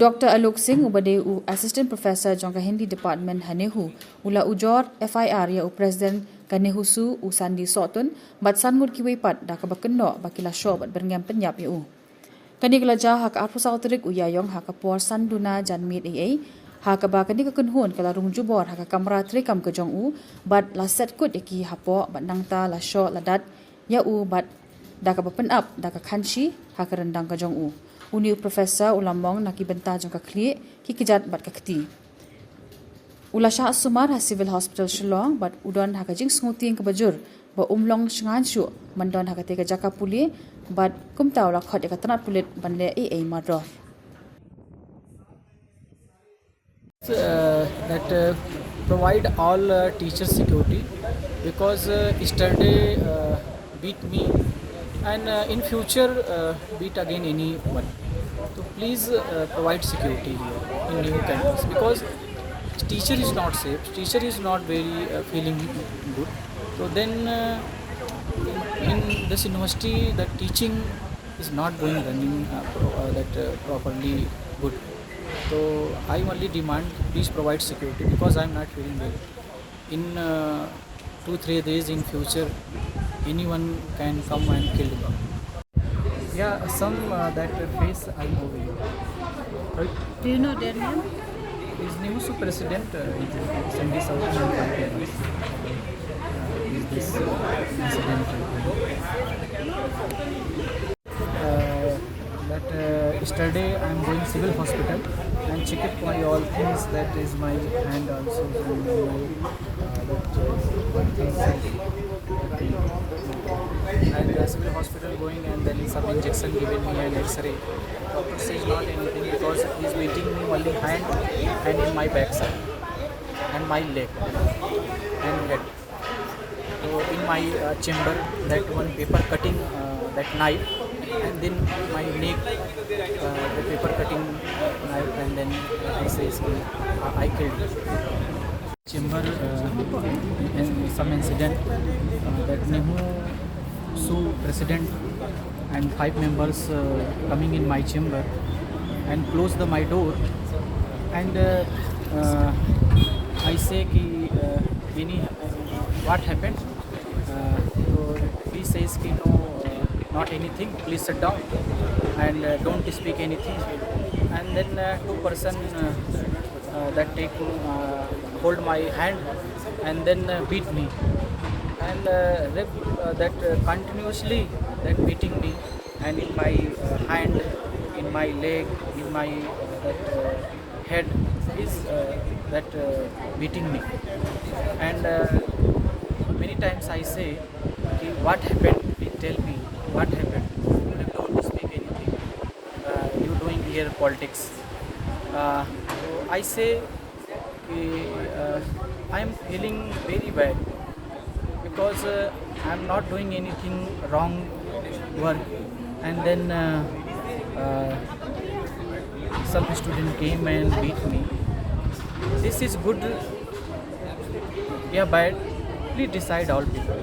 Dr. Alok Singh ubade assistant professor jong Hindi department hanehu ula ujor FIR ya president kanehu su Sandi Sotun bat sanmud ki wepat da ka bakenno bakila sho bat berngam penyap yu kani gelaja hak apusau terik uyayong hak por sanduna janmit ai hak ba kani ka kunhun kala rung jubor hak kamera trikam ke jong bat laset kut ki hapo bat nangta la sho ladat ya bat da ka bapen up da ka khanchi hak rendang ke jong Uni professor ulamong nakibenta jong kakli ki kijat bat kakti. Ula Shah Sumar ha civil hospital Shillong bat udon ha kajing smuting ke bajur ba umlong shngan shu mandon ha kate ka jaka puli bat kumtaw la khot ka tanat pulit banle ai madro. That provide all teacher security because yesterday beat me and in future beat again anyone. So please provide security here in new campus because teacher is not safe, teacher is not very feeling good. So then in this university the teaching is not going running properly good. So I only demand please provide security because I am not feeling well. In 2-3 days in future anyone can come and kill me. Yeah, some that face I know you. Right? Do you know their name? His name is President. Sandi Sotun. Is this incident? That yesterday I am going civil hospital and check it my all things. That is my hand also. And the civil hospital going and then some injection given me and X-ray. Doctor says not anything because he is beating me only hand and in my backside and my leg and head. So in my chamber that one paper cutting that knife and then my neck the paper cutting knife and then he says I killed you. Chamber and some incident that Nehu Su president and 5 members coming in my chamber and close my door and I say ki what happened so he says ki no not anything, please sit down and don't speak anything and then 2 person that take hold my hand and then beat me and that continuously that beating me and in my hand, in my leg, in my head is that beating me and many times I say what happened, please tell me what happened, you don't speak anything, you doing here politics. So I say I am feeling very bad because I am not doing anything wrong work and then some student came and beat me. This is good, yeah, bad, please decide all people.